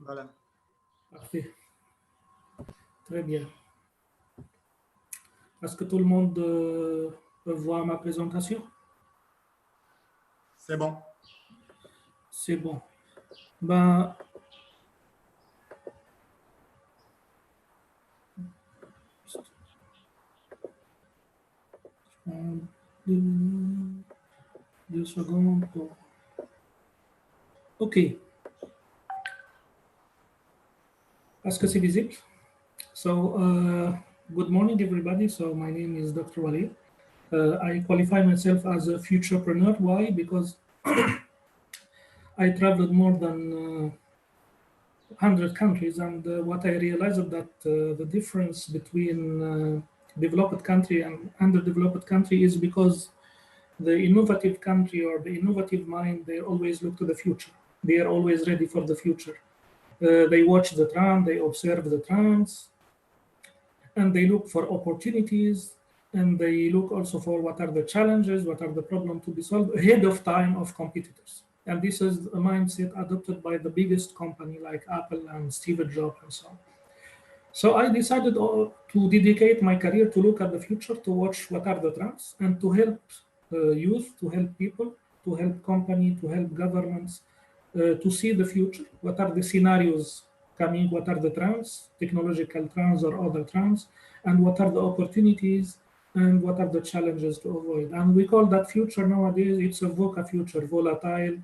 Voilà. Parfait. Très bien. Est-ce que tout le monde peut voir ma présentation? C'est bon. C'est bon. Ben, deux, 2 secondes. OK. Est-ce que c'est visible? So, good morning, everybody. So, my name is Dr. Walid. I qualify myself as a futurepreneur. Why? Because I traveled more than 100 countries, and what I realized that the difference between developed country and underdeveloped country is because the innovative country or the innovative mind, they always look to the future. They are always ready for the future. They watch the trend, they observe the trends, and they look for opportunities, and they look also for what are the challenges, what are the problems to be solved ahead of time of competitors. And this is a mindset adopted by the biggest company like Apple and Steve Jobs and so on. So I decided to dedicate my career to look at the future, to watch what are the trends, and to help youth, to help people, to help company, to help governments, to see the future. What are the scenarios coming? What are the trends, technological trends or other trends, and what are the opportunities, and what are the challenges to avoid? And we call that future nowadays. It's a VUCA future, volatile,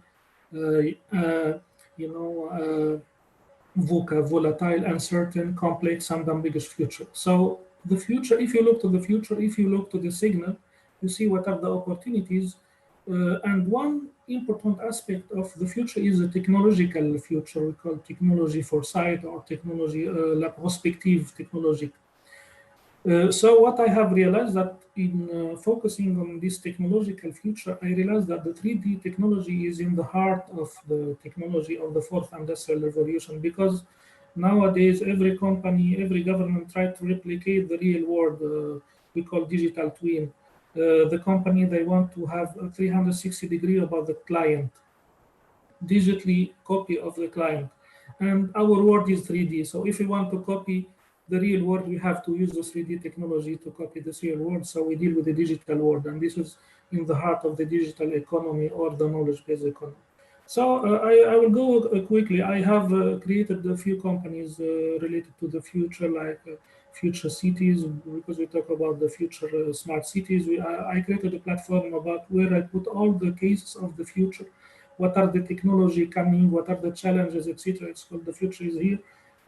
VUCA, volatile, uncertain, complex, and ambiguous future. So the future, if you look to the future, if you look to the signal, you see what are the opportunities. And one important aspect of the future is the technological future. We call technology foresight or technology, la prospective technology. So what I have realized that in focusing on this technological future, I realized that the 3D technology is in the heart of the technology of the fourth industrial revolution, because nowadays every company, every government try to replicate the real world, we call digital twin. The company, they want to have a 360 degree about the client, digitally copy of the client. And our world is 3D. So if we want to copy the real world, we have to use the 3D technology to copy this real world. So we deal with the digital world, and this is in the heart of the digital economy or the knowledge-based economy. So I will go quickly. I have created a few companies related to the future, like future cities, because we talk about the future smart cities. I created a platform about where I put all the cases of the future. What are the technology coming? What are the challenges, etc. It's called The Future is Here.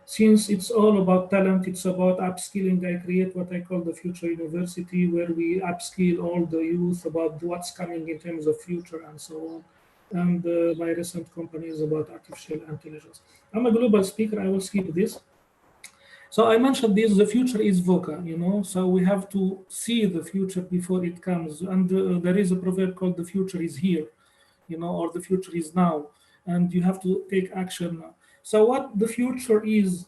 Since it's all about talent, it's about upskilling. I create what I call the Future University, where we upskill all the youth about what's coming in terms of future and so on. And my recent company is about artificial intelligence. I'm a global speaker. I will skip this. So I mentioned this, the future is VUCA, so we have to see the future before it comes. And there is a proverb called the future is here, or the future is now, and you have to take action now. So what the future is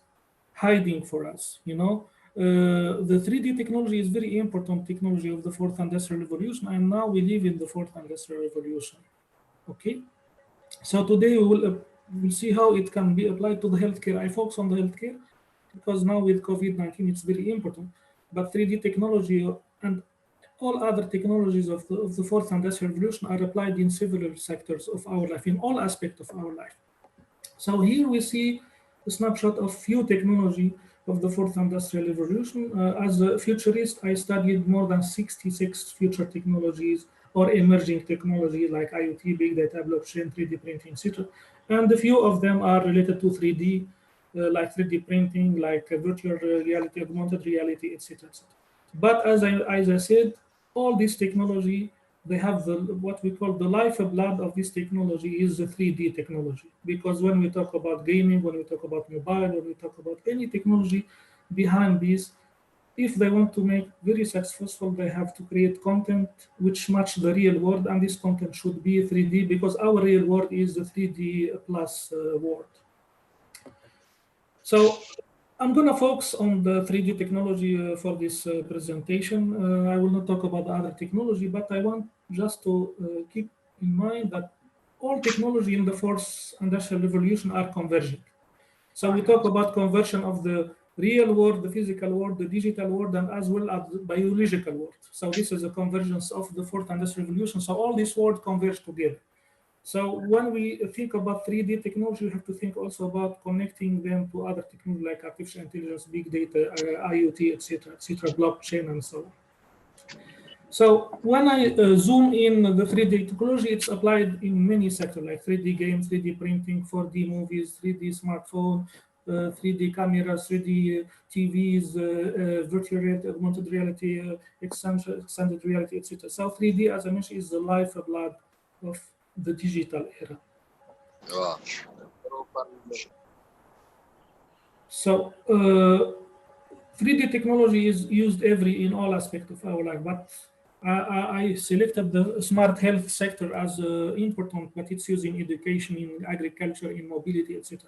hiding for us, the 3D technology is very important technology of the fourth industrial revolution, and now we live in the fourth industrial revolution. Okay, so today we'll see how it can be applied to the healthcare. I focus on the healthcare because now with COVID-19 it's very important, but 3D technology and all other technologies of the fourth industrial revolution are applied in several sectors of our life, in all aspects of our life. So here we see a snapshot of few technology of the fourth industrial revolution. As a futurist, I studied more than 66 future technologies or emerging technology like IoT, big data, blockchain, 3D printing, etc. And a few of them are related to 3D, like 3D printing, like virtual reality, augmented reality, etc. But as I said, all this technology, they have what we call the lifeblood of this technology is the 3D technology. Because when we talk about gaming, when we talk about mobile, when we talk about any technology behind this, if they want to make very successful, they have to create content which match the real world, and this content should be 3D because our real world is the 3D plus world. So I'm going to focus on the 3D technology for this presentation. I will not talk about other technology, but I want just to keep in mind that all technology in the fourth industrial revolution are converging. So we talk about conversion of the real world, the physical world, the digital world, and as well as the biological world. So this is a convergence of the fourth industrial revolution. So all these worlds converge together. So when we think about 3D technology, we have to think also about connecting them to other technology like artificial intelligence, big data, IoT, etc., blockchain, and so on. So when I zoom in the 3D technology, it's applied in many sectors like 3D games, 3D printing, 4D movies, 3D smartphone, 3D cameras, 3D TVs, virtual reality, augmented reality, extended reality, etc. So 3D, as I mentioned, is the lifeblood of the digital era. Wow. So 3D technology is used in all aspects of our life, but I selected the smart health sector as important, but it's used in education, in agriculture, in mobility, etc.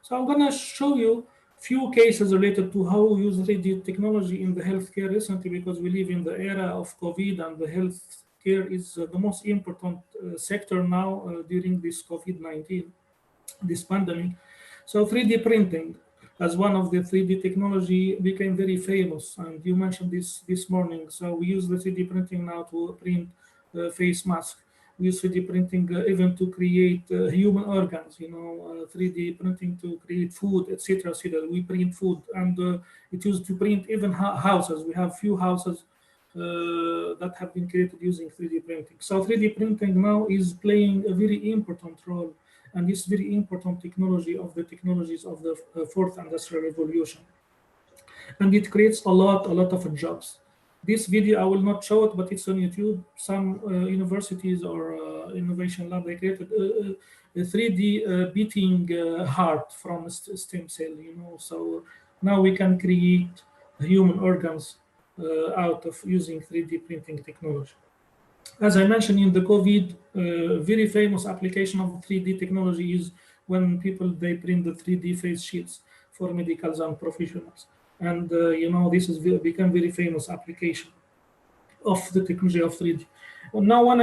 So I'm gonna show you few cases related to how we use 3D technology in the healthcare recently, because we live in the era of COVID and the healthcare is the most important sector now during this COVID-19, this pandemic. So 3D printing as one of the 3D technology became very famous, and you mentioned this morning. So we use the 3D printing now to print face masks. We use 3D printing even to create human organs. 3D printing to create food, etc. etc. We print food, and it used to print even houses. We have few houses that have been created using 3D printing. So 3D printing now is playing a very important role, and this very important technology of the technologies of the fourth industrial revolution. And it creates a lot of jobs. This video, I will not show it, but it's on YouTube. Some universities or innovation lab, they created a 3D beating heart from a stem cell, So now we can create human organs out of using 3D printing technology. As I mentioned in the COVID, very famous application of 3D technology is when people, they print the 3D face sheets for medicals and professionals. And this has become very famous application of the technology of 3D. Now, when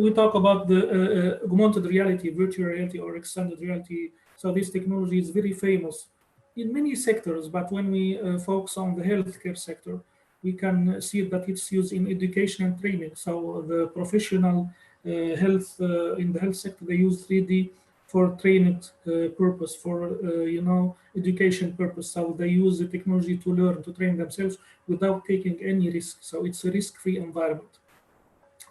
we talk about the augmented reality, virtual reality, or extended reality, so this technology is very famous in many sectors. But when we focus on the healthcare sector, we can see that it's used in education and training. So the professional health in the health sector, they use 3D for training purpose, for education purpose. So they use the technology to learn, to train themselves without taking any risk. So it's a risk-free environment.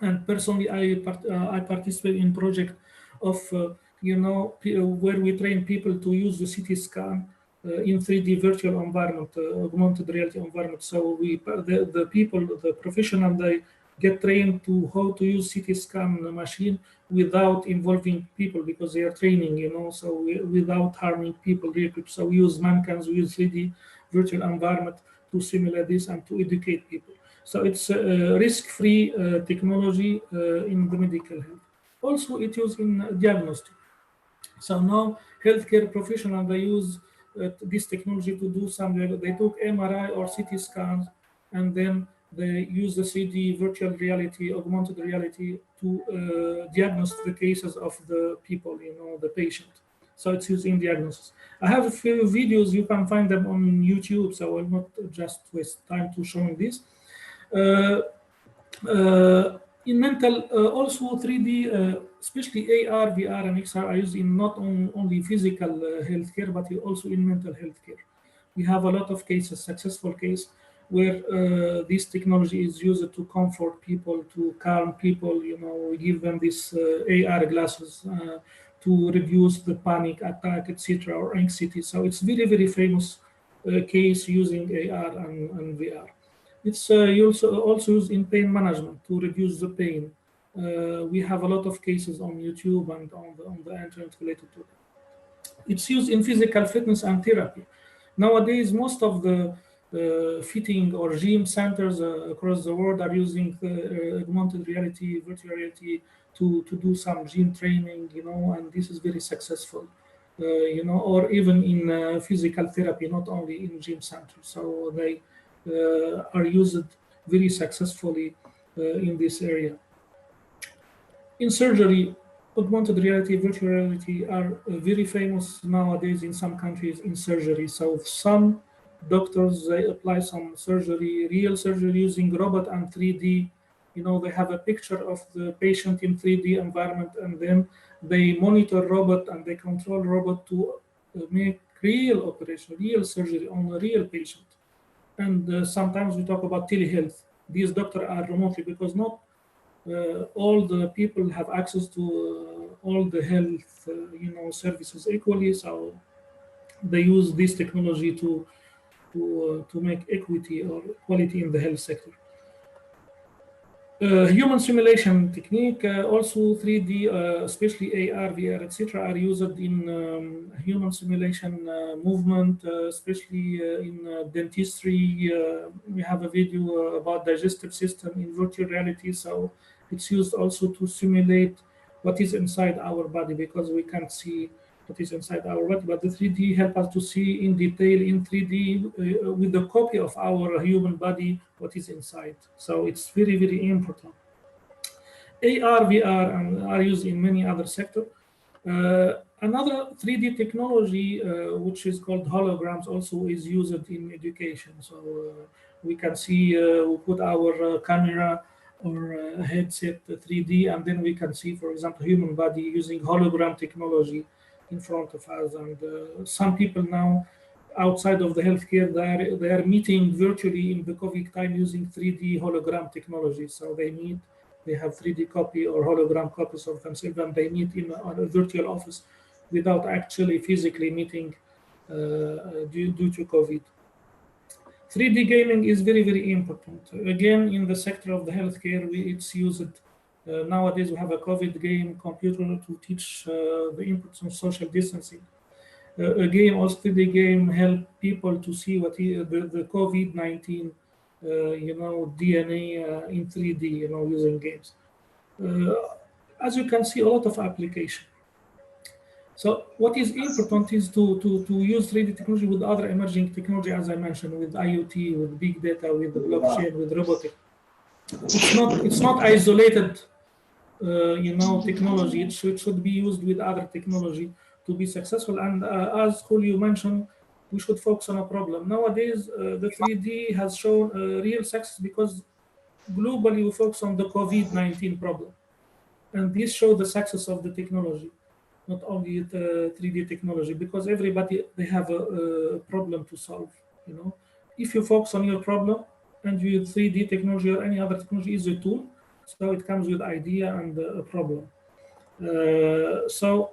And personally, I participate in project of where we train people to use the CT scan in 3D virtual environment, augmented reality environment. So the people, the professional, they get trained to how to use CT scan machine without involving people, because they are training, so without harming people really quick. So we use mannequins, we use 3D virtual environment to simulate this and to educate people. So it's a risk-free technology in the medical health. Also, it used in diagnostic. So now healthcare professionals, they use this technology to do some, they took MRI or CT scans, and then they use the 3D virtual reality, augmented reality to diagnose the cases of the people, the patient. So it's used in diagnosis. I have a few videos, you can find them on YouTube, so I will not just waste time to showing this. In mental, also 3D, especially AR, VR, and XR are used in not only physical healthcare, but also in mental healthcare. We have a lot of cases, successful case, where this technology is used to comfort people, to calm people, we give them these AR glasses to reduce the panic attack, etc., or anxiety. So it's very famous case using AR and VR. It's also used in pain management to reduce the pain. We have a lot of cases on YouTube and on the internet related to that. It's used in physical fitness and therapy. Nowadays, most of the fitting or gym centers across the world are using augmented reality, virtual reality to do some gym training, and this is very successful. Or even in physical therapy, not only in gym centers. So they are used very successfully in this area. In surgery, augmented reality, virtual reality are very famous nowadays in some countries in surgery. So some doctors, they apply some surgery, real surgery using robot and 3D. You know, they have a picture of the patient in 3D environment, and then they monitor robot and they control robot to make real operation, real surgery on a real patient. And sometimes we talk about telehealth. These doctors are remotely because not all the people have access to all the health services equally, so they use this technology to make equity or equality in the health sector. Human simulation technique, also 3D, especially AR, VR, etc., are used in human simulation movement, especially in dentistry. We have a video about digestive system in virtual reality, so it's used also to simulate what is inside our body because we can't see what is inside our body, but the 3D help us to see in detail in 3D with the copy of our human body what is inside. So it's very, very important. AR, VR are used in many other sectors. Another 3D technology, which is called holograms, also is used in education. So we can see, we put our camera or headset 3D, and then we can see, for example, human body using hologram technology in front of us. And some people now outside of the healthcare, they are meeting virtually in the COVID time using 3D hologram technology. So they meet, they have 3D copy or hologram copies of themselves, and they meet in a virtual office without actually physically meeting due to COVID. 3D gaming is very, very important. Again, in the sector of the healthcare, it's used. Nowadays, we have a COVID game computer to teach the importance of social distancing. A game, also 3D game, help people to see what the COVID-19, DNA in 3D, using games. As you can see, a lot of application. So what is important is to use 3D technology with other emerging technology, as I mentioned, with IoT, with big data, with the blockchain, with robotics. It's not isolated, technology. It should be used with other technology to be successful. And as Julio mentioned, we should focus on a problem. Nowadays, the 3D has shown real success because globally we focus on the COVID-19 problem. And this shows the success of the technology, not only the 3D technology, because everybody, they have a problem to solve. If you focus on your problem and you use 3D technology or any other technology is a tool, so it comes with idea and a problem. So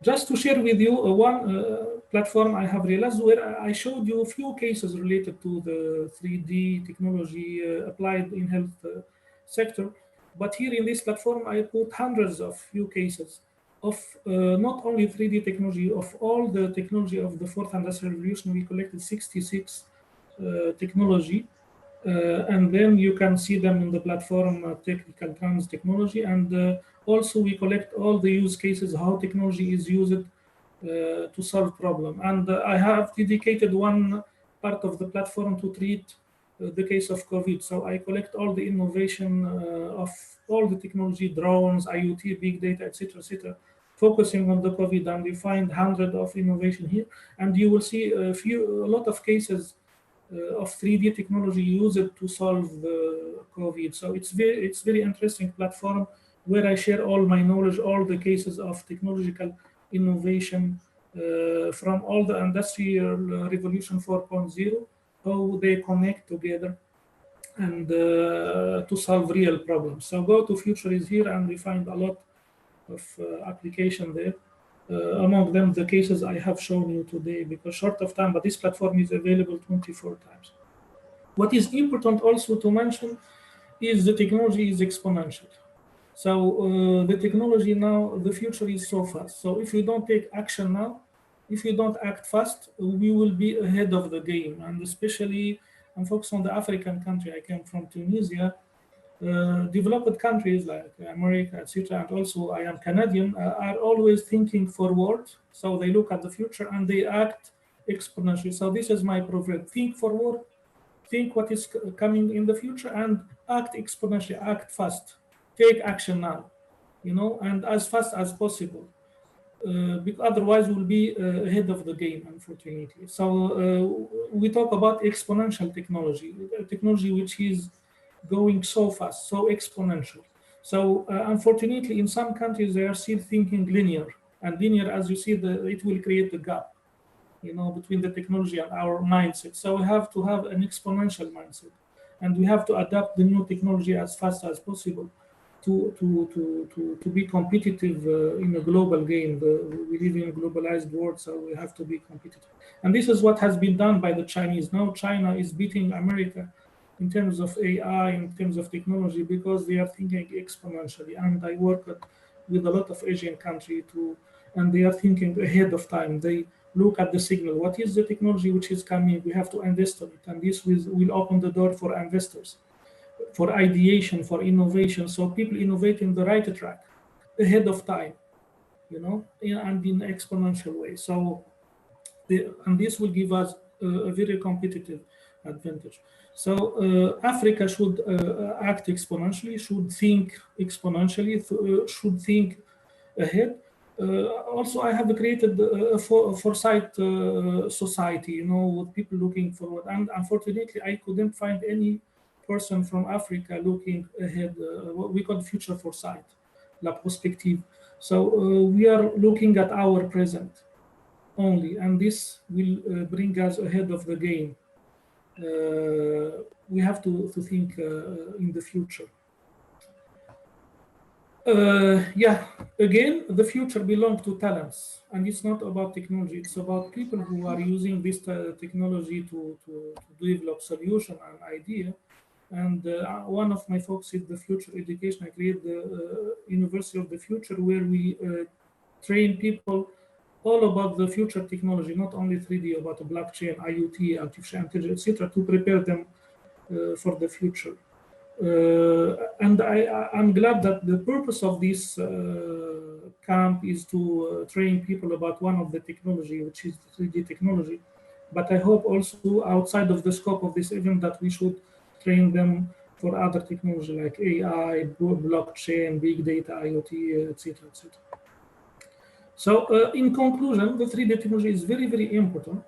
just to share with you one platform I have realized where I showed you a few cases related to the 3D technology applied in health sector. But here in this platform, I put hundreds of few cases of not only 3D technology, of all the technology of the fourth industrial revolution. We collected 66 technology. And then you can see them in the platform technical trans technology. And also we collect all the use cases, how technology is used to solve problem. And I have dedicated one part of the platform to treat the case of COVID. So I collect all the innovation of all the technology, drones, IoT, big data, etc., focusing on the COVID, and we find hundreds of innovation here. And you will see a lot of cases of 3D technology used to solve COVID. So it's very interesting platform where I share all my knowledge, all the cases of technological innovation from all the industrial revolution 4.0, how they connect together and to solve real problems. So Go to Future is here, and we find a lot of application there. Among them, the cases I have shown you today, because short of time, but this platform is available 24 times. What is important also to mention is the technology is exponential. So the technology now, the future is so fast. So if you don't take action now, if you don't act fast, we will be ahead of the game. And especially, I'm focused on the African country. I came from Tunisia. Developed countries like America, etc., and also I am Canadian, are always thinking forward. So they look at the future and they act exponentially. So this is my proverb: think forward, think what is coming in the future, and act exponentially, act fast, take action now. and as fast as possible. Because otherwise we'll be ahead of the game, unfortunately. So we talk about exponential technology, technology which is going so fast, so exponential. So unfortunately, in some countries they are still thinking linear, and linear, as you see, it will create a gap, between the technology and our mindset. So we have to have an exponential mindset, and we have to adapt the new technology as fast as possible to be competitive in a global game. We live in a globalized world, so we have to be competitive. And this is what has been done by the Chinese. Now China is beating America in terms of AI, in terms of technology, because they are thinking exponentially. And I work with a lot of Asian countries too, and they are thinking ahead of time. They look at the signal. What is the technology which is coming? We have to invest in it, and this will open the door for investors, for ideation, for innovation. So people innovate in the right track, ahead of time, and in an exponential way. So, and this will give us a very competitive advantage. So Africa should act exponentially, should think exponentially, should think ahead. Also, I have created a foresight society, with people looking forward. And unfortunately, I couldn't find any person from Africa looking ahead. What we call future foresight, la prospective. So we are looking at our present only, and this will bring us ahead of the game. We have to think in the future. Yeah, again, the future belongs to talents, and it's not about technology. It's about people who are using this technology to develop solution and idea. And one of my focus is the future education. I create the University of the Future, where we train people all about the future technology, not only 3D, about the blockchain, IoT, artificial intelligence, etc., to prepare them for the future. And I'm glad that the purpose of this camp is to train people about one of the technology, which is 3D technology. But I hope also outside of the scope of this event that we should train them for other technology like AI, blockchain, big data, IoT, etc., etc. So in conclusion, the 3D technology is very, very important.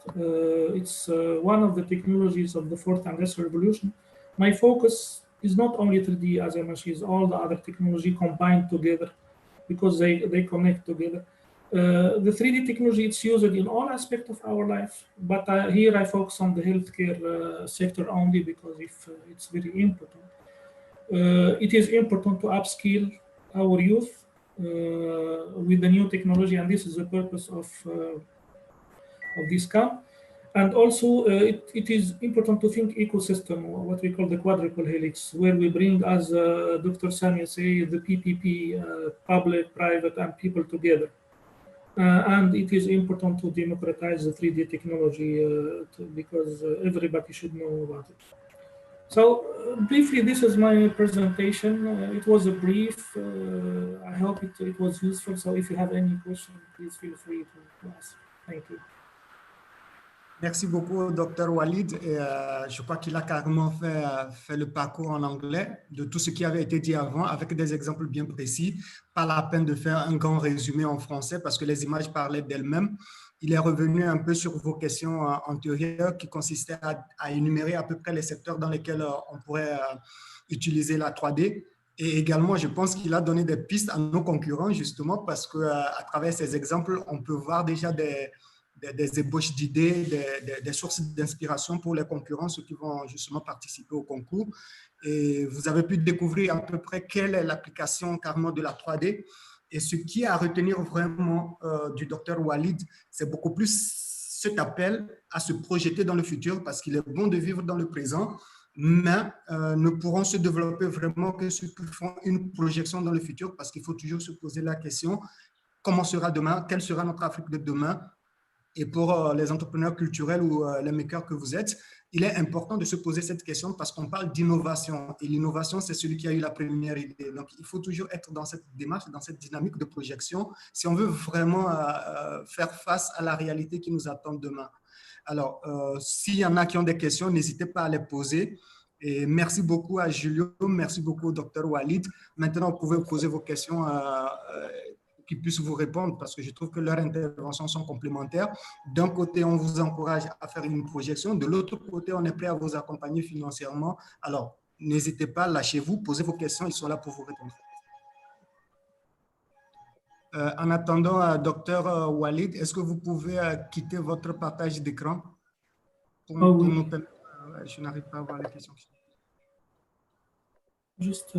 It's one of the technologies of the fourth industrial revolution. My focus is not only 3D, as I mentioned, is all the other technology combined together, because they connect together. The 3D technology, it's used in all aspects of our life, but here I focus on the healthcare sector only, because it's very important. It is important to upskill our youth with the new technology, and this is the purpose of this camp. And also, it is important to think ecosystem, what we call the quadruple helix, where we bring, as Dr. Samia say, the PPP, public, private, and people together. And it is important to democratize the 3D technology because everybody should know about it. So briefly, this is my presentation. It was a brief. I hope it was useful. So if you have any question, please feel free to ask. Thank you. Merci beaucoup, Dr. Walid. Et, je crois qu'il a carrément fait le parcours en anglais de tout ce qui avait été dit avant, avec des exemples bien précis. Pas la peine de faire un grand résumé en français parce que les images parlaient d'elles-mêmes. Il est revenu un peu sur vos questions antérieures qui consistaient à énumérer à peu près les secteurs dans lesquels on pourrait utiliser la 3D. Et également, je pense qu'il a donné des pistes à nos concurrents, justement, parce qu'à travers ces exemples, on peut voir déjà des ébauches d'idées, des sources d'inspiration pour les concurrents, ceux qui vont justement participer au concours. Et vous avez pu découvrir à peu près quelle est l'application carrément de la 3D. Et ce qui est à retenir vraiment du docteur Walid, c'est beaucoup plus cet appel à se projeter dans le futur, parce qu'il est bon de vivre dans le présent, mais ne pourront se développer vraiment que ceux qui font une projection dans le futur, parce qu'il faut toujours se poser la question, comment sera demain, quelle sera notre Afrique de demain? Et pour les entrepreneurs culturels ou les makers que vous êtes, il est important de se poser cette question parce qu'on parle d'innovation. Et l'innovation, c'est celui qui a eu la première idée. Donc, il faut toujours être dans cette démarche, dans cette dynamique de projection si on veut vraiment faire face à la réalité qui nous attend demain. Alors, s'il y en a qui ont des questions, n'hésitez pas à les poser. Et merci beaucoup à Julio, merci beaucoup au docteur Walid. Maintenant, vous pouvez poser vos questions qui puissent vous répondre parce que je trouve que leurs interventions sont complémentaires. D'un côté, on vous encourage à faire une projection. De l'autre côté, on est prêt à vous accompagner financièrement. Alors, n'hésitez pas, lâchez-vous, posez vos questions, ils sont là pour vous répondre. En attendant, docteur Walid, est-ce que vous pouvez quitter votre partage d'écran pour nous permettre? Je n'arrive pas à voir les questions. Juste...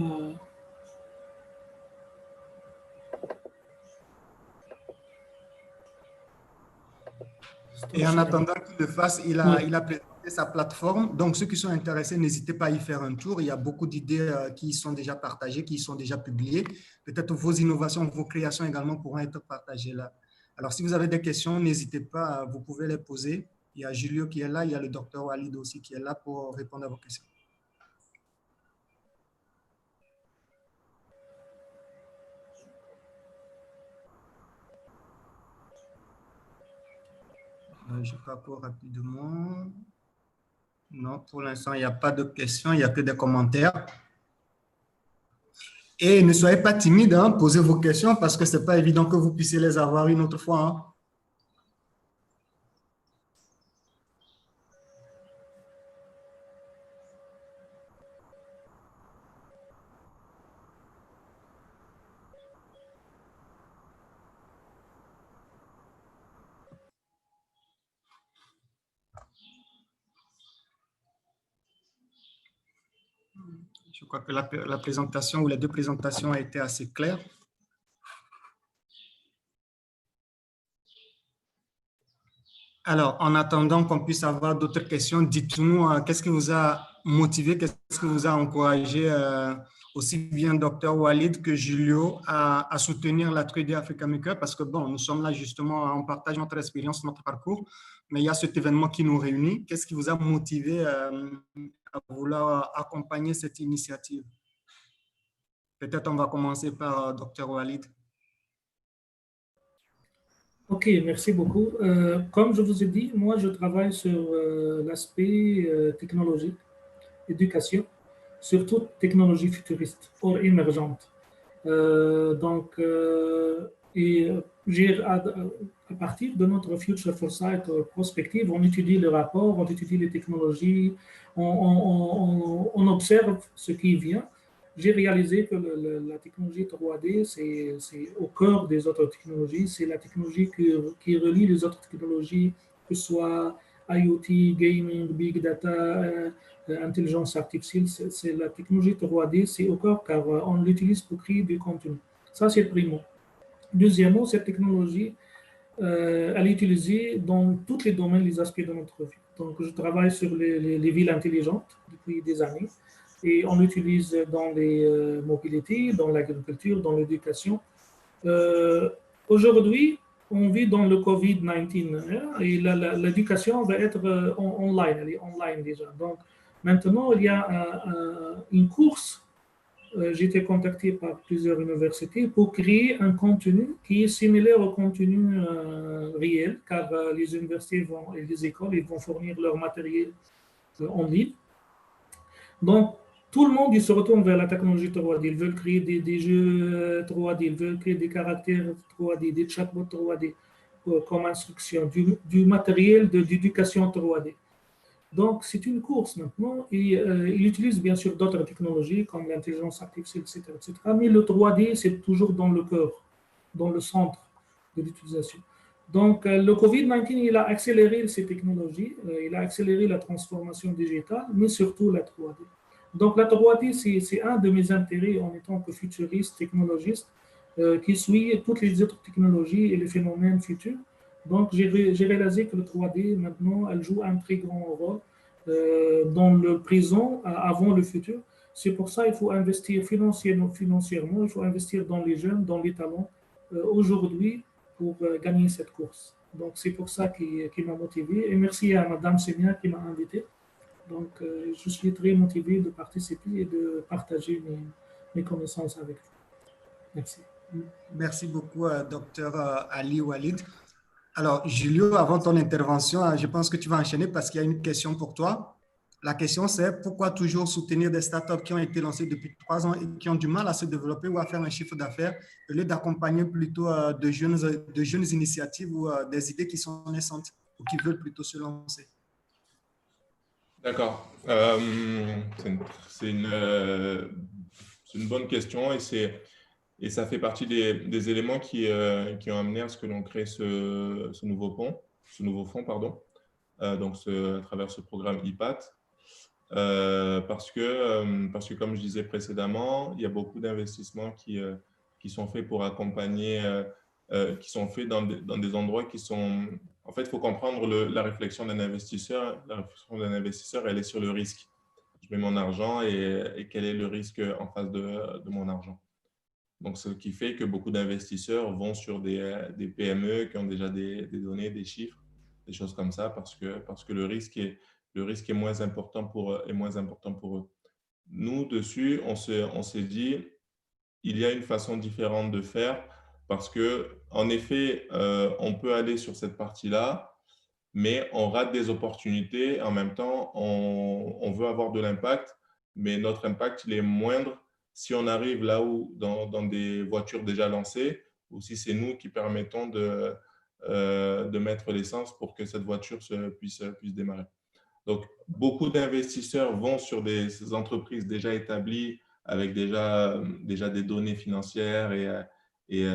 Et en attendant qu'il le fasse, il a présenté sa plateforme. Donc, ceux qui sont intéressés, n'hésitez pas à y faire un tour. Il y a beaucoup d'idées qui sont déjà partagées, qui sont déjà publiées. Peut-être vos innovations, vos créations également pourront être partagées là. Alors, si vous avez des questions, n'hésitez pas, vous pouvez les poser. Il y a Julio qui est là, il y a le docteur Walid aussi qui est là pour répondre à vos questions. Je parcours rapidement. Non, pour l'instant, il n'y a pas de questions, il n'y a que des commentaires. Et ne soyez pas timide, hein, posez vos questions parce que ce n'est pas évident que vous puissiez les avoir une autre fois. Hein. Je crois que la présentation ou les deux présentations ont été assez claires. Alors, en attendant qu'on puisse avoir d'autres questions, dites-nous qu'est-ce qui vous a motivé, qu'est-ce qui vous a encouragé, aussi bien Dr Walid que Julio, à soutenir la 3D Africa Maker, parce que bon, nous sommes là justement, on partage notre expérience, notre parcours, mais il y a cet événement qui nous réunit. Qu'est-ce qui vous a motivé à vouloir accompagner cette initiative? Peut-être on va commencer par Dr Walid. Ok, merci beaucoup. Comme je vous ai dit, moi, je travaille sur l'aspect technologique, éducation, surtout technologie futuriste, or émergente. À partir de notre Future Foresight prospective, on étudie le rapport, on étudie les technologies, on observe ce qui vient. J'ai réalisé que la technologie 3D, c'est au cœur des autres technologies. C'est la technologie qui relie les autres technologies, que ce soit IoT, gaming, big data, intelligence artificielle. C'est la technologie 3D, c'est au cœur car on l'utilise pour créer du contenu. Ça, c'est le primo. Deuxièmement, cette technologie, elle est utilisée dans tous les domaines, les aspects de notre vie. Donc, je travaille sur les villes intelligentes depuis des années. Et on l'utilise dans les mobilités, dans l'agriculture, dans l'éducation. Aujourd'hui, on vit dans le COVID-19 et l'éducation va être online, elle est online déjà. Donc, maintenant, il y a une course. J'ai été contacté par plusieurs universités pour créer un contenu qui est similaire au contenu réel, car les universités et les écoles ils vont fournir leur matériel en ligne. Donc, tout le monde il se retourne vers la technologie 3D. Ils veulent créer des jeux 3D, ils veulent créer des caractères 3D, des chatbots 3D comme instruction, du matériel d'éducation 3D. Donc, c'est une course maintenant. Et il utilise bien sûr d'autres technologies comme l'intelligence artificielle, etc., etc. Mais le 3D, c'est toujours dans le cœur, dans le centre de l'utilisation. Donc, le COVID-19, il a accéléré ces technologies, il a accéléré la transformation digitale, mais surtout la 3D. Donc, la 3D, c'est un de mes intérêts en étant que futuriste, technologiste, qui suit toutes les autres technologies et les phénomènes futurs. Donc, j'ai réalisé que le 3D, maintenant, elle joue un très grand rôle dans le présent, avant le futur. C'est pour ça qu'il faut investir financièrement, il faut investir dans les jeunes, dans les talents, aujourd'hui, pour gagner cette course. Donc, c'est pour ça qu'il m'a motivé. Et merci à Madame Semia qui m'a invité. Donc, je suis très motivé de participer et de partager mes connaissances avec vous. Merci. Merci beaucoup, Dr Ali Walid. Alors, Julio, avant ton intervention, je pense que tu vas enchaîner parce qu'il y a une question pour toi. La question, c'est pourquoi toujours soutenir des startups qui ont été lancées depuis 3 ans et qui ont du mal à se développer ou à faire un chiffre d'affaires, au lieu d'accompagner plutôt de jeunes initiatives ou des idées qui sont naissantes ou qui veulent plutôt se lancer. D'accord. C'est une bonne question et ça fait partie des éléments qui ont amené à ce que l'on crée ce nouveau fonds, pardon. Donc à travers ce programme IPAT. Parce que, comme je disais précédemment, il y a beaucoup d'investissements qui sont faits pour accompagner, qui sont faits dans des endroits qui sont… En fait, il faut comprendre la réflexion d'un investisseur. La réflexion d'un investisseur, elle est sur le risque. Je mets mon argent et quel est le risque en face de mon argent. Donc, ce qui fait que beaucoup d'investisseurs vont sur des PME qui ont déjà des données, des chiffres, des choses comme ça, parce que le risque est moins important pour eux. Nous, dessus, on s'est dit, il y a une façon différente de faire parce que, en effet, on peut aller sur cette partie-là, mais on rate des opportunités. En même temps, on veut avoir de l'impact, mais notre impact, il est moindre si on arrive là où, dans des voitures déjà lancées, ou si c'est nous qui permettons de mettre l'essence pour que cette voiture puisse démarrer. Donc, beaucoup d'investisseurs vont sur ces entreprises déjà établies avec déjà des données financières et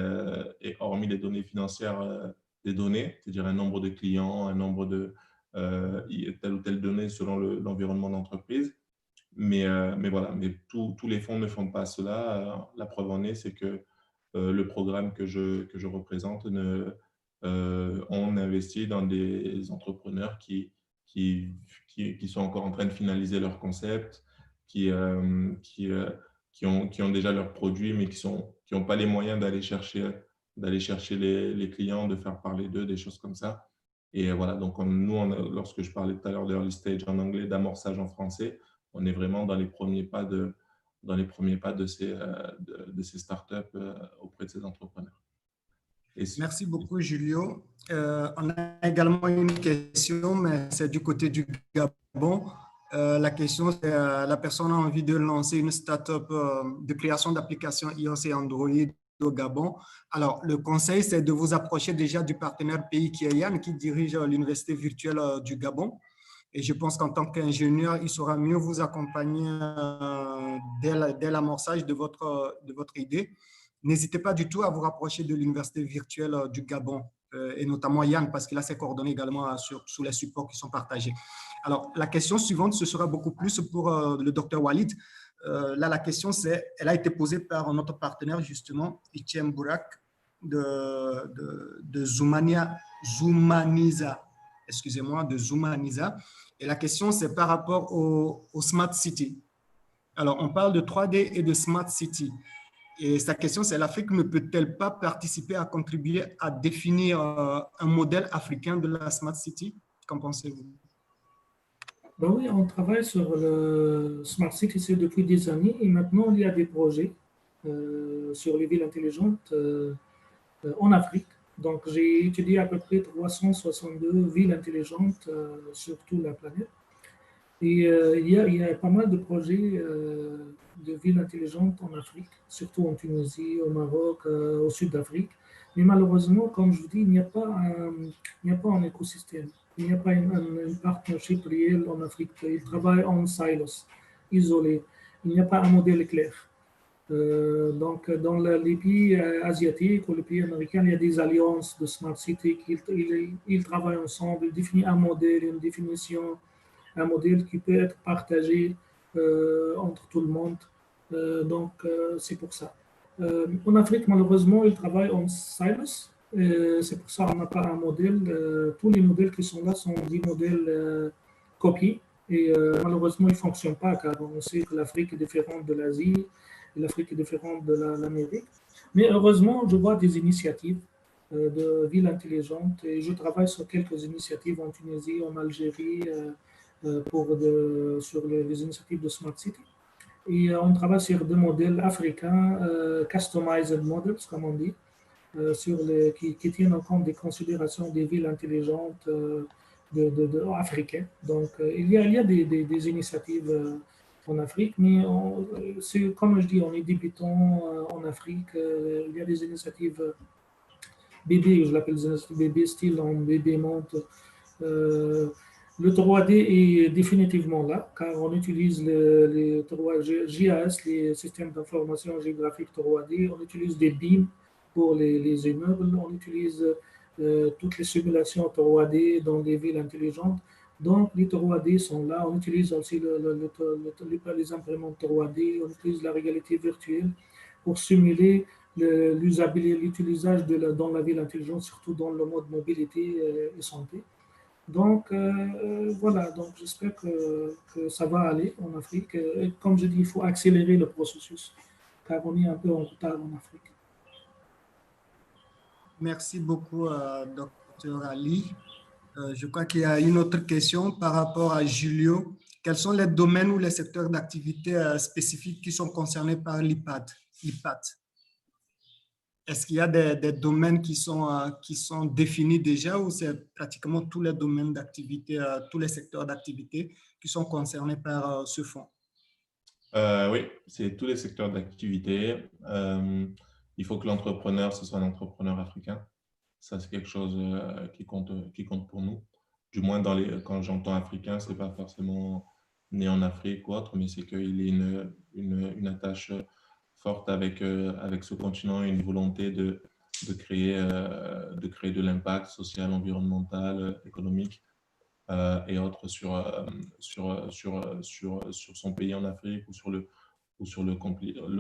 hormis les données financières, des données, c'est-à-dire un nombre de clients, un nombre de telle ou telle donnée selon l'environnement d'entreprise. Mais voilà, mais tous les fonds ne font pas cela. La preuve en est, c'est que le programme que je représente, on investit dans des entrepreneurs qui sont encore en train de finaliser leur concept, qui ont déjà leurs produits, mais qui n'ont pas les moyens d'aller chercher les clients, de faire parler d'eux, des choses comme ça. Et voilà, donc lorsque je parlais tout à l'heure d'early stage en anglais, d'amorçage en français, on est vraiment dans les premiers pas de ces startups auprès de ces entrepreneurs. Merci beaucoup, Julio. On a également une question, mais c'est du côté du Gabon. La question, c'est la personne a envie de lancer une startup de création d'applications iOS et Android au Gabon. Alors, le conseil, c'est de vous approcher déjà du partenaire pays qui est Yann, qui dirige l'université virtuelle du Gabon. Et je pense qu'en tant qu'ingénieur, il saura mieux vous accompagner dès l'amorçage de votre idée. N'hésitez pas du tout à vous rapprocher de l'université virtuelle du Gabon et notamment Yann, parce qu'il a ses coordonnées également sous les supports qui sont partagés. Alors, la question suivante, ce sera beaucoup plus pour le docteur Walid. Là, la question, elle a été posée par notre partenaire, justement, Etienne Bourak de Zoomaniza. Excusez-moi, de Zoomaniza. Et la question, c'est par rapport au Smart City. Alors, on parle de 3D et de Smart City. Et sa question, c'est l'Afrique ne peut-elle pas participer à contribuer à définir un modèle africain de la Smart City? Qu'en pensez-vous? Ben oui, on travaille sur le Smart City depuis des années et maintenant il y a des projets sur les villes intelligentes en Afrique. Donc j'ai étudié à peu près 362 villes intelligentes sur toute la planète. Et il y a pas mal de projets de villes intelligentes en Afrique, surtout en Tunisie, au Maroc, au sud d'Afrique. Mais malheureusement, comme je vous dis, il n'y a pas un écosystème. Il n'y a pas une partnership réelle en Afrique. Ils travaillent en silos, isolés. Il n'y a pas un modèle clair. Donc, dans les pays asiatiques ou les pays américains, il y a des alliances de Smart City ils travaillent ensemble, ils définissent un modèle, une définition, un modèle qui peut être partagé entre tout le monde. Donc, c'est pour ça. En Afrique, malheureusement, ils travaillent en silos. C'est pour ça qu'on n'a pas un modèle. Tous les modèles qui sont là sont des modèles copiés. Et malheureusement, ils ne fonctionnent pas car on sait que l'Afrique est différente de l'Asie et l'Afrique est différente de l'Amérique. Mais heureusement, je vois des initiatives de villes intelligentes et je travaille sur quelques initiatives en Tunisie, en Algérie, sur les initiatives de Smart City. Et on travaille sur des modèles africains, customized models, comme on dit, qui tiennent en compte des considérations des villes intelligentes africains. Donc, il y a des initiatives en Afrique, mais comme je dis, on est débutant en Afrique. Il y a des initiatives bébés, je l'appelle des initiatives bébés, style en bébé monte. Euh, le 3D est définitivement là, car on utilise les 3 GIS, les systèmes d'information géographique 3D, on utilise des BIM pour les immeubles, on utilise toutes les simulations 3D dans les villes intelligentes. Donc, les 3D sont là. On utilise aussi les imprimantes 3D, on utilise la réalité virtuelle pour simuler l'utilisation dans la ville intelligente, surtout dans le mode mobilité et santé. Donc, voilà, donc j'espère que ça va aller en Afrique. Et comme je dis, il faut accélérer le processus, car on est un peu en retard en Afrique. Merci beaucoup, Dr. Ali. Je crois qu'il y a une autre question par rapport à Julio. Quels sont les domaines ou les secteurs d'activité spécifiques qui sont concernés par l'IPAD? Est-ce qu'il y a des domaines qui sont définis déjà ou c'est pratiquement tous les domaines d'activité, tous les secteurs d'activité qui sont concernés par ce fonds? Oui, c'est tous les secteurs d'activité. Il faut que l'entrepreneur, ce soit un entrepreneur africain. Ça, c'est quelque chose qui compte pour nous. Du moins, quand j'entends africain, ce n'est pas forcément né en Afrique ou autre, mais c'est qu'il y ait une attache forte avec ce continent, une volonté de créer de l'impact social, environnemental, économique et autres sur son pays en Afrique ou sur le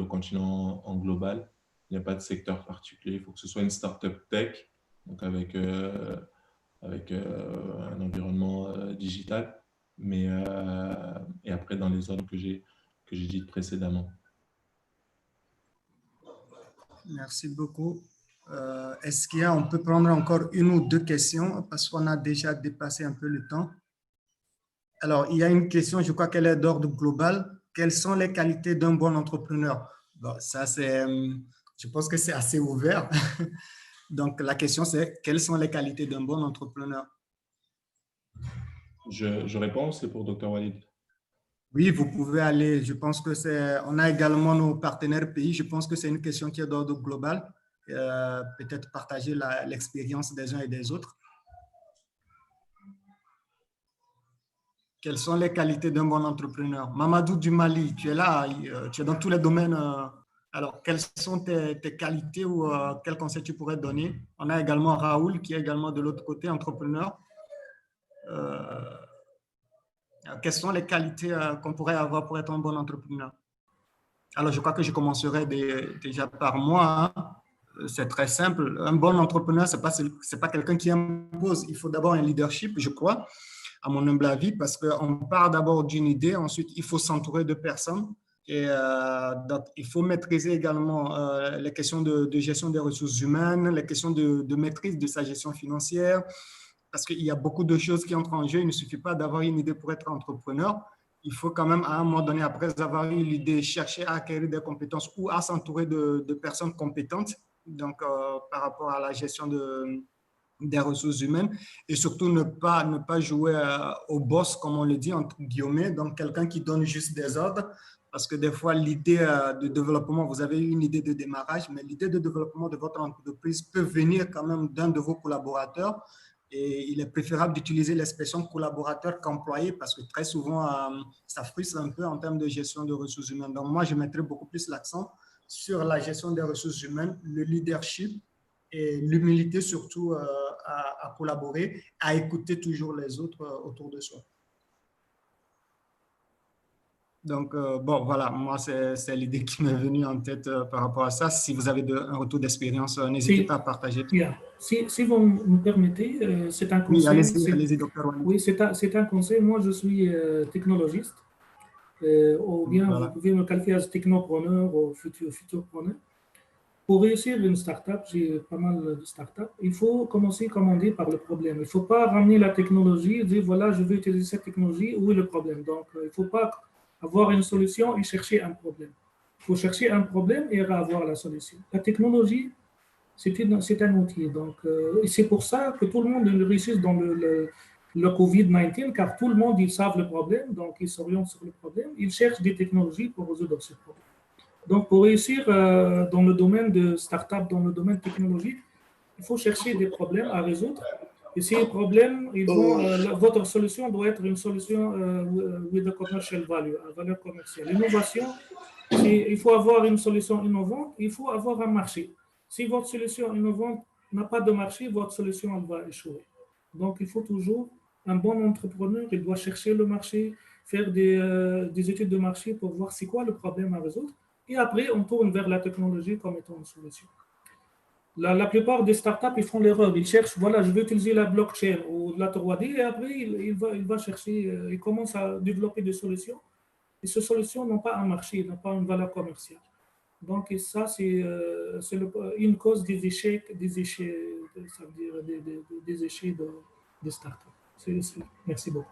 continent en global. Il n'y a pas de secteur particulier. Il faut que ce soit une start-up tech, donc avec un environnement digital, et après dans les zones que j'ai dites précédemment. Merci beaucoup. Est-ce qu'on peut prendre encore une ou deux questions parce qu'on a déjà dépassé un peu le temps? Alors, il y a une question, je crois qu'elle est d'ordre global. Quelles sont les qualités d'un bon entrepreneur? Bon, ça, je pense que c'est assez ouvert. Donc, la question, c'est quelles sont les qualités d'un bon entrepreneur? Je réponds, c'est pour Dr. Walid. Oui, vous pouvez aller. Je pense que on a également nos partenaires pays. Je pense que c'est une question qui est d'ordre global. Peut-être partager l'expérience des uns et des autres. Quelles sont les qualités d'un bon entrepreneur? Mamadou du Mali, tu es là, tu es dans tous les domaines. Alors, quelles sont tes qualités ou quels conseils tu pourrais donner? On a également Raoul qui est également de l'autre côté, entrepreneur. Quelles sont les qualités qu'on pourrait avoir pour être un bon entrepreneur? Alors, je crois que je commencerai déjà par moi. C'est très simple. Un bon entrepreneur, ce n'est pas quelqu'un qui impose. Il faut d'abord un leadership, je crois, à mon humble avis, parce qu'on part d'abord d'une idée, ensuite, il faut s'entourer de personnes. Et donc, il faut maîtriser également les questions de gestion des ressources humaines, les questions de maîtrise de sa gestion financière, parce qu'il y a beaucoup de choses qui entrent en jeu. Il ne suffit pas d'avoir une idée pour être entrepreneur. Il faut quand même, à un moment donné, après avoir eu l'idée, chercher à acquérir des compétences ou à s'entourer de personnes compétentes, donc par rapport à la gestion des ressources humaines, et surtout ne pas jouer au boss, comme on le dit, entre guillemets, donc quelqu'un qui donne juste des ordres, parce que des fois, l'idée de développement, vous avez une idée de démarrage, mais l'idée de développement de votre entreprise peut venir quand même d'un de vos collaborateurs. Et il est préférable d'utiliser l'expression collaborateur qu'employé parce que très souvent, ça frustre un peu en termes de gestion de ressources humaines. Donc, moi, je mettrais beaucoup plus l'accent sur la gestion des ressources humaines, le leadership et l'humilité surtout à collaborer, à écouter toujours les autres autour de soi. Donc, bon, voilà, moi, c'est l'idée qui m'est venue en tête par rapport à ça. Si vous avez un retour d'expérience, n'hésitez pas à partager. Yeah. Si vous me permettez, c'est un conseil. Oui, allez-y, docteur Walid. Oui, c'est un conseil. Moi, je suis technologiste. Ou bien voilà. Vous pouvez me qualifier as technopreneur ou futurpreneur. Pour réussir une start-up, j'ai pas mal de start-up, il faut commencer, comme on dit, par le problème. Il ne faut pas ramener la technologie et dire, voilà, je veux utiliser cette technologie, où est le problème? Donc, il ne faut pas avoir une solution et chercher un problème. Il faut chercher un problème et avoir la solution. La technologie, c'est un outil. Donc, et c'est pour ça que tout le monde réussit dans le Covid-19, car tout le monde, ils savent le problème, donc ils s'orientent sur le problème, ils cherchent des technologies pour résoudre ce problème. Donc, pour réussir dans le domaine de start-up, dans le domaine technologique, il faut chercher des problèmes à résoudre. Et ces problèmes, votre solution doit être une solution with a commercial value, à valeur commerciale. L'innovation, il faut avoir une solution innovante, il faut avoir un marché. Si votre solution innovante n'a pas de marché, votre solution elle va échouer. Donc, il faut toujours, un bon entrepreneur, il doit chercher le marché, faire des études de marché pour voir c'est quoi le problème à résoudre. Et après, on tourne vers la technologie comme étant une solution. La plupart des startups, ils font l'erreur. Ils cherchent, voilà, je veux utiliser la blockchain ou la 3D, et après, il va chercher, il commence à développer des solutions. Et ces solutions n'ont pas un marché, n'ont pas une valeur commerciale. Donc, et ça, c'est une cause des échecs, ça veut dire des échecs des startups. Merci beaucoup.